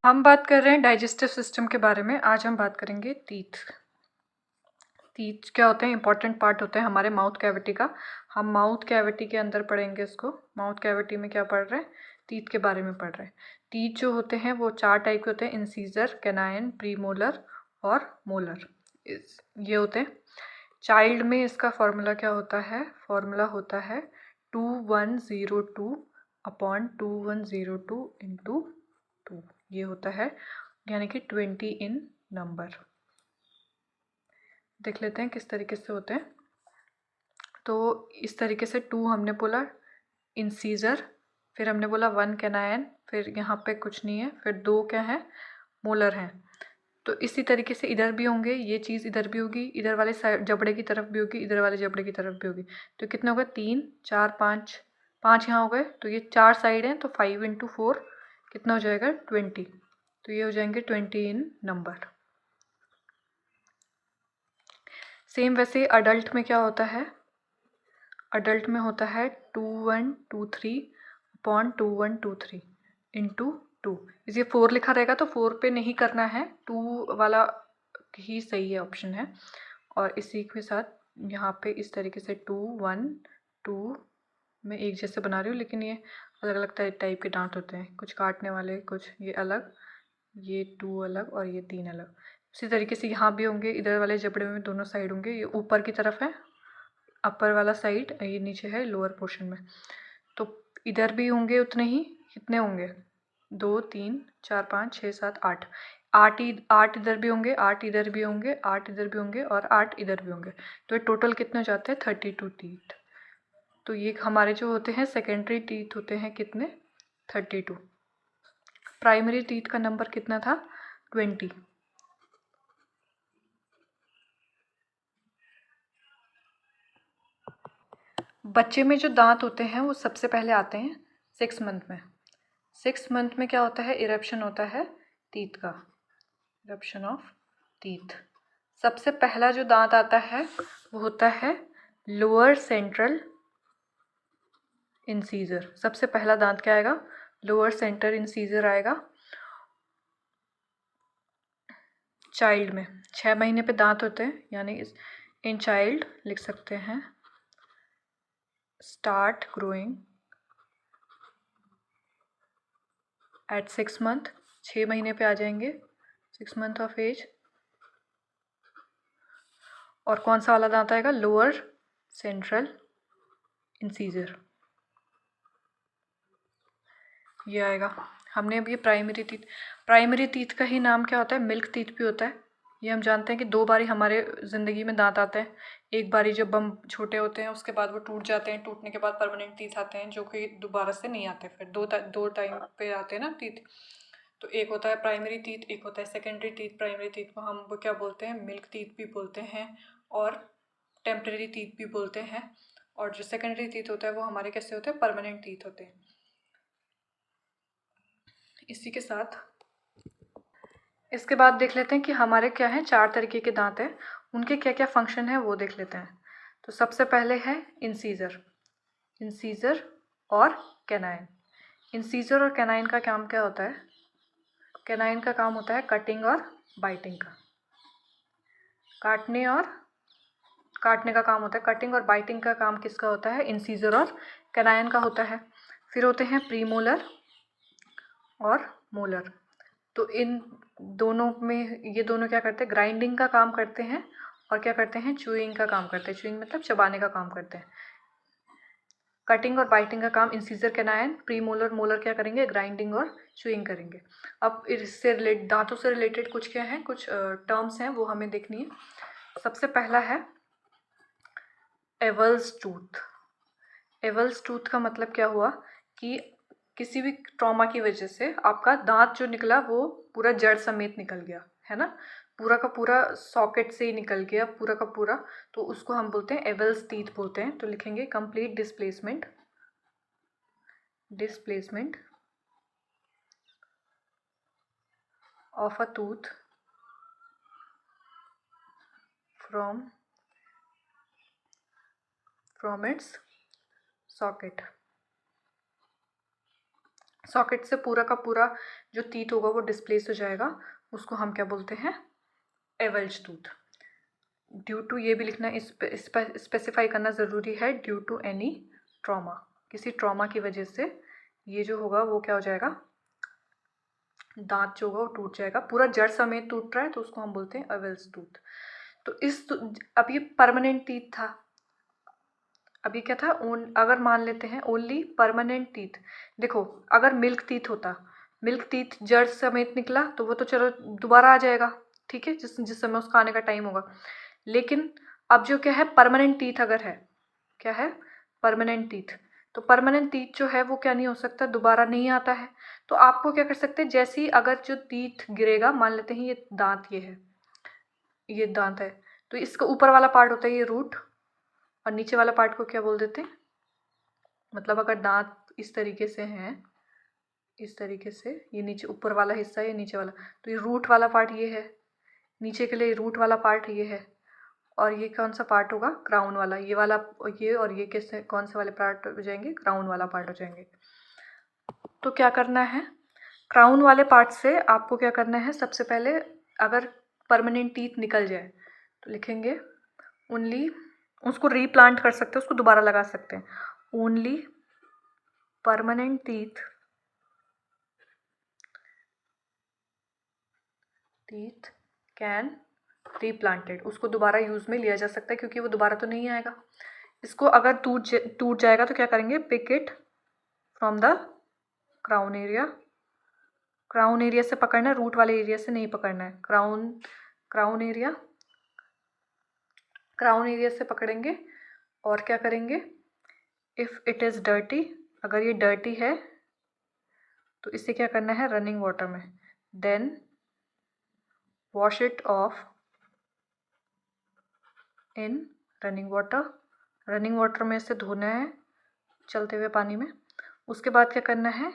हम बात कर रहे हैं डाइजेस्टिव सिस्टम के बारे में। आज हम बात करेंगे टीथ। टीथ क्या होते हैं? इंपॉर्टेंट पार्ट होते हैं हमारे माउथ कैविटी का। हम माउथ कैविटी के अंदर पढ़ेंगे इसको। माउथ कैविटी में क्या पढ़ रहे हैं? टीथ के बारे में पढ़ रहे हैं। टीथ जो होते हैं वो 4 टाइप के होते हैं: इंसीजर, कैनाइन, प्रीमोलर और मोलर। ये होते हैं। चाइल्ड में इसका फॉर्मूला क्या होता है? फॉर्मूला होता है 2102 अपॉन 2102 इंटू 2। ये होता है, यानी कि 20 इन नंबर। देख लेते हैं किस तरीके से होते हैं। तो इस तरीके से 2 हमने बोला इंसीजर, फिर हमने बोला 1 कैनायन, फिर यहाँ पे कुछ नहीं है, फिर 2 क्या है? मोलर हैं। तो इसी तरीके से इधर भी होंगे, ये चीज़ इधर भी होगी, इधर वाले साइड जबड़े की तरफ भी होगी, इधर वाले जबड़े की तरफ भी होगी। तो कितने हो गए? 3 4 5 5 यहाँ हो गए। तो ये 4 साइड हैं, तो 5 इंटू 4 कितना हो जाएगा? 20। तो ये हो जाएंगे 20 इन नंबर। सेम वैसे अडल्ट में क्या होता है? अडल्ट में होता है 2123 अपॉन 2123 इंटू 2। इसे 4 लिखा रहेगा तो 4 पे नहीं करना है, 2 वाला ही सही है, ऑप्शन है। और इसी के साथ यहाँ पे इस तरीके से 2 1 2 मैं एक जैसे बना रही हूँ, लेकिन ये अलग अलग टाइप के दांत होते हैं, कुछ काटने वाले, कुछ ये अलग, ये 2 अलग और ये 3 अलग। इसी तरीके से यहाँ भी होंगे, इधर वाले जबड़े में दोनों साइड होंगे। ये ऊपर की तरफ है अपर वाला साइड, ये नीचे है लोअर पोर्शन में। तो इधर भी होंगे उतने ही। कितने होंगे? 2 3 4 5 6 7 8 8 इधर भी होंगे, 8 इधर भी होंगे, 8 इधर भी होंगे और 8 इधर भी होंगे। तो ये टोटल कितने हो जाते हैं? 32 टीथ। तो ये हमारे जो होते हैं सेकेंडरी टीथ होते हैं कितने? 32। प्राइमरी टीथ का नंबर कितना था? 20। बच्चे में जो दांत होते हैं वो सबसे पहले आते हैं 6 मंथ में। 6 मंथ में क्या होता है? इरप्शन होता है टीथ का, इरप्शन ऑफ टीथ। सबसे पहला जो दांत आता है वो होता है लोअर सेंट्रल इंसीजर। सबसे पहला दांत क्या आएगा? लोअर सेंट्रल इंसीजर आएगा। चाइल्ड में 6 महीने पे दांत होते हैं, यानी इन चाइल्ड लिख सकते हैं स्टार्ट ग्रोइंग एट 6 मंथ। 6 महीने पे आ जाएंगे, 6 मंथ ऑफ एज। और कौन सा वाला दांत आएगा? लोअर सेंट्रल इंसीजर, ये आएगा। हमने अभी प्राइमरी टीथ का ही नाम क्या होता है? मिल्क टीथ भी होता है। ये हम जानते हैं कि 2 बारी हमारे ज़िंदगी में दांत आते हैं। एक बारी जब हम छोटे होते हैं, उसके बाद वो टूट जाते हैं, टूटने के बाद परमानेंट टीथ आते हैं, जो कि दोबारा से नहीं आते। फिर दो टाइम पे आते हैं ना टीथ। तो एक होता है प्राइमरी टीथ, एक होता है सेकेंडरी टीथ। प्राइमरी टीथ को हम वो क्या बोलते हैं? मिल्क टीथ भी बोलते हैं और टेम्परेरी टीथ भी बोलते हैं। और जो सेकेंडरी टीथ होता है वो हमारे कैसे होते हैं? परमानेंट टीथ होते हैं। इसी के साथ इसके बाद देख लेते हैं कि हमारे क्या हैं, 4 तरीके के दांत हैं, उनके क्या क्या फंक्शन है वो देख लेते हैं। तो सबसे पहले है इंसीजर और कैनाइन। इंसीजर और कैनाइन का काम क्या होता है? कैनाइन का काम होता है कटिंग और बाइटिंग का। काटने का काम होता है। कटिंग और बाइटिंग का काम किसका होता है? इंसीजर और कैनाइन का होता है। फिर होते हैं प्रीमोलर और मोलर। तो इन दोनों में ये दोनों क्या करते हैं? ग्राइंडिंग का काम करते हैं और क्या करते हैं? च्यूइंग का काम करते हैं। च्यूइंग मतलब चबाने का काम करते हैं। कटिंग और बाइटिंग का काम इंसीजर कैनाइन, प्रीमोलर मोलर क्या करेंगे? ग्राइंडिंग और च्यूइंग करेंगे। अब इससे दांतों से रिलेटेड कुछ क्या है, कुछ टर्म्स हैं, वो हमें देखनी है। सबसे पहला है एवल्स टूथ। एवल्स टूथ का मतलब क्या हुआ कि किसी भी ट्रॉमा की वजह से आपका दांत जो निकला वो पूरा जड़ समेत निकल गया, है ना? पूरा का पूरा सॉकेट से ही निकल गया, पूरा का पूरा। तो उसको हम बोलते हैं एवल्स टीथ बोलते हैं। तो लिखेंगे complete displacement of a tooth from its socket. Socket से पूरा का पूरा जो टीथ होगा वो डिस्प्लेस हो जाएगा, उसको हम क्या बोलते हैं, एवल्ज टूथ। ड्यू टू ये भी लिखना, स्पेसिफाई करना ज़रूरी है, ड्यू टू एनी ट्रॉमा, किसी ट्रॉमा की वजह से ये जो होगा वो क्या हो जाएगा, दांत जो होगा वो टूट जाएगा, पूरा जड़ समेत टूट रहा है तो उसको हम बोलते हैं एवल्स टूथ। तो अब ये परमानेंट टीथ था, अब ये क्या था, अगर मान लेते हैं ओनली परमानेंट टीथ। देखो अगर मिल्क टीथ होता, मिल्क टीथ जड़ समेत निकला तो वो तो चलो दोबारा आ जाएगा, ठीक है, जिस समय उसका आने का टाइम होगा। लेकिन अब जो क्या है, परमानेंट टीथ अगर है, क्या है, परमानेंट टीथ, तो परमानेंट टीथ जो है वो क्या नहीं हो सकता, दोबारा नहीं आता है। तो आपको क्या कर सकते हैं, जैसे ही अगर जो टीथ गिरेगा, मान लेते हैं ये दांत, ये है, ये दांत है, तो इसका ऊपर वाला पार्ट होता है ये रूट, और नीचे वाला पार्ट को क्या बोल देते हैं, मतलब अगर दांत इस तरीके से हैं, इस तरीके से, ये नीचे ऊपर वाला हिस्सा है, ये नीचे वाला, तो ये रूट वाला पार्ट ये है, नीचे के लिए रूट वाला पार्ट ये है, और ये कौन सा पार्ट होगा, क्राउन वाला, ये वाला, ये और ये कैसे, कौन से वाले पार्ट हो जाएंगे, क्राउन वाला पार्ट हो जाएंगे। तो क्या करना है, क्राउन वाले पार्ट से आपको क्या करना है, सबसे पहले अगर परमानेंट टीथ निकल जाए तो लिखेंगे ओनली, उसको रीप्लांट कर सकते हैं, उसको दोबारा लगा सकते हैं, ओनली परमानेंट टीथ कैन रीप्लांटेड, उसको दोबारा यूज़ में लिया जा सकता है, क्योंकि वो दोबारा तो नहीं आएगा। इसको अगर टूट जाएगा तो क्या करेंगे, pick it from the crown area, crown area से पकड़ना है, रूट वाले एरिया से नहीं पकड़ना है, क्राउन एरिया से पकड़ेंगे। और क्या करेंगे, इफ़ इट इज़ डर्टी, अगर ये डर्टी है तो इसे क्या करना है, रनिंग वाटर में, then wash it off in running water में इसे धोना है चलते हुए पानी में। उसके बाद क्या करना है,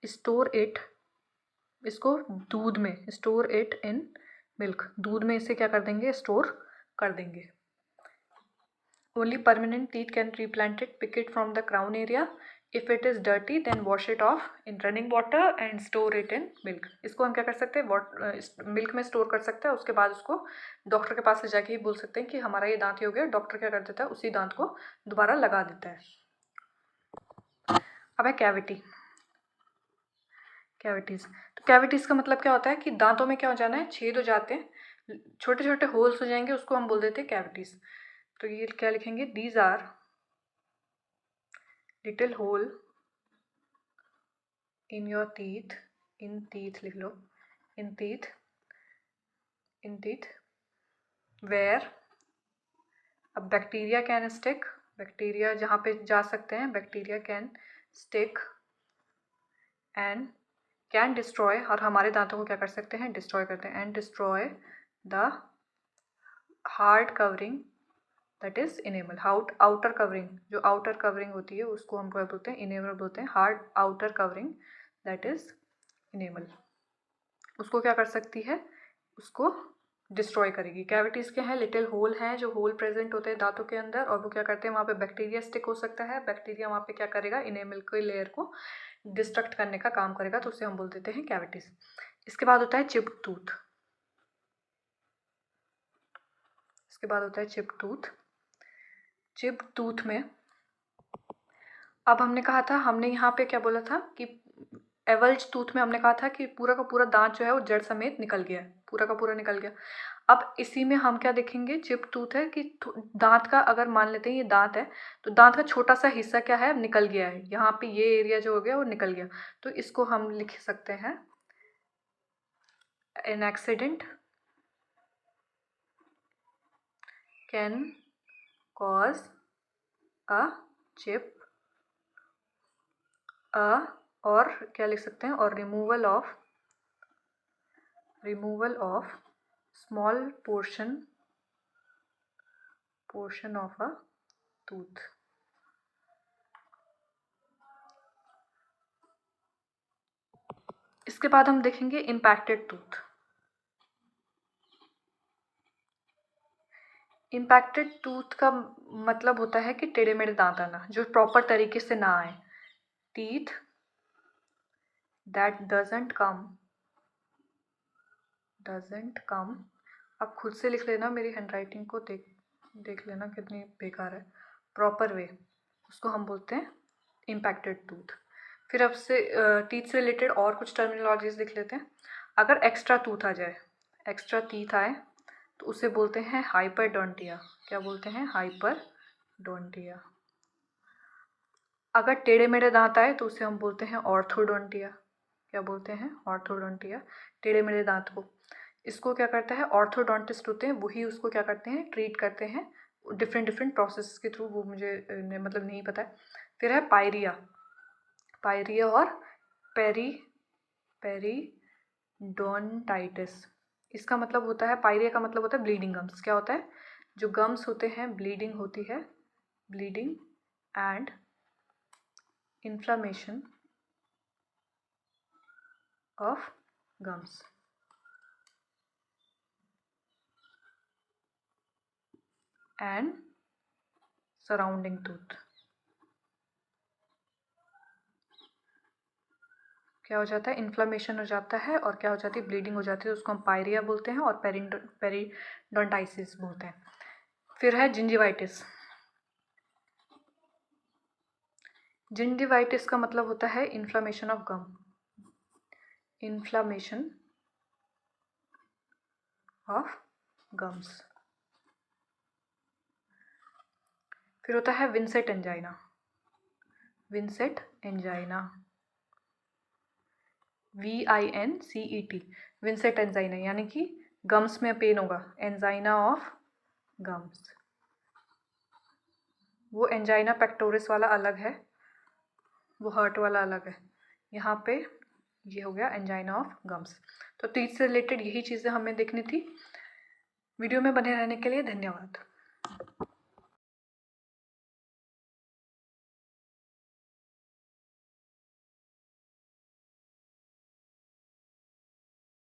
स्टोर इट, इसको दूध में, स्टोर इट इन मिल्क, दूध में इसे क्या कर देंगे, स्टोर कर देंगे। Only permanent teeth can replanted, pick it from the crown area, if it is dirty then wash it off in running water and store it in milk. इसको हम क्या कर सकते हैं, मिल्क में स्टोर कर सकते हैं। उसके बाद उसको डॉक्टर के पास ले जाके ही बोल सकते हैं कि हमारा ये दांत ही हो गया, डॉक्टर क्या कर देता है, उसी दांत को दोबारा लगा देता है। अब है कैविटीज़। तो कैविटीज़ का मतलब क्या होता है कि दांतों में क्या हो जाना है, छेद हो जाते हैं, छोटे छोटे होल्स हो जाएंगे, उसको हम बोल देते हैं कैविटीज़। तो ये क्या लिखेंगे, these are little hole in your teeth, in teeth लिख लो, इन टीथ वेयर अब बैक्टीरिया कैन स्टिक, बैक्टीरिया जहाँ पे जा सकते हैं, bacteria can stick and can destroy, और हमारे दांतों को क्या कर सकते हैं, डिस्ट्रॉय करते हैं, and destroy the hard covering that is enamel, outer covering, जो आउटर कवरिंग होती है उसको हम क्या बोलते हैं, इनेमल बोलते हैं, hard outer covering that is enamel, उसको क्या कर सकती है, उसको डिस्ट्रॉय करेगी। कैविटीज़ क्या है, लिटिल होल हैं, जो होल प्रेजेंट होते हैं दांतों के अंदर, और वो क्या करते हैं, वहाँ पे बैक्टीरिया स्टिक हो सकता है, बैक्टीरिया वहाँ पे क्या करेगा, इनेमल के लेयर को डिस्ट्रक्ट करने का काम करेगा, तो उसे हम बोल देते हैं कैविटीज़। इसके बाद होता है चिप्ड टूथ, चिप्ड टूथ में अब हमने कहा था, हमने यहाँ पे क्या बोला था कि एवल्ज टूथ में हमने कहा था कि पूरा का पूरा दांत जो है वो जड़ समेत निकल गया है, पूरा का पूरा निकल गया। अब इसी में हम क्या देखेंगे, चिप टूथ है कि दांत का, अगर मान लेते हैं ये दांत है, तो दांत का छोटा सा हिस्सा क्या है, निकल गया है, यहाँ पे ये एरिया जो हो गया वो निकल गया, तो इसको हम लिख सकते हैं an accident can cause a chip और क्या लिख सकते हैं, और removal of small portion of a tooth. इसके बाद हम देखेंगे इम्पैक्टेड टूथ। इम्पैक्टेड टूथ का मतलब होता है कि टेढ़े मेढ़े दांत आना, जो प्रॉपर तरीके से ना आए, टीथ दैट डजंट कम। आप खुद से लिख लेना, मेरी हैंडराइटिंग को देख लेना कितनी बेकार है। प्रॉपर वे, उसको हम बोलते हैं इम्पैक्टेड टूथ। फिर अब से टीथ से रिलेटेड और कुछ टर्मिनोलॉजीज लिख लेते हैं। अगर एक्स्ट्रा टूथ आ जाए, एक्स्ट्रा टीथ आए, तो उसे बोलते हैं हाइपरडोंटिया। क्या बोलते हैं? हाइपरडोंटिया। अगर टेढ़े मेढ़े दांत आए तो उसे हम बोलते हैं ऑर्थोडोंटिया। क्या बोलते हैं? ऑर्थोडोंटिया, टेढ़े मेढ़े दांत को। इसको क्या करता है, ऑर्थोडोंटिस्ट होते हैं वही उसको क्या करते हैं, ट्रीट करते हैं डिफरेंट प्रोसेस के थ्रू, वो मुझे मतलब नहीं पता है। फिर है पायरिया। पायरिया और पेरीडोंटाइटिस। इसका मतलब होता है, पायरिया का मतलब होता है ब्लीडिंग गम्स। क्या होता है? जो गम्स होते हैं, ब्लीडिंग होती है, bleeding and inflammation of gums. And surrounding tooth. क्या हो जाता है? इन्फ्लामेशन हो जाता है, और क्या हो जाती है? ब्लीडिंग हो जाती है। उसको हम पायरिया बोलते हैं और पेरिडोंटाइटिस बोलते हैं। फिर है जिंजिवाइटिस। जिंजिवाइटिस का मतलब होता है inflammation of gum, inflammation of gums. फिर होता है Vincent angina. Vincent angina, VINCET, Vincent angina, यानी कि गम्स में पेन होगा, एंजाइना ऑफ गम्स। वो एंजाइना पेक्टोरिस वाला अलग है, वो हर्ट वाला अलग है। यहाँ पे ये हो गया एंजाइना ऑफ गम्स। तो टीथ से रिलेटेड यही चीज़ें हमें देखनी थी। वीडियो में बने रहने के लिए धन्यवाद।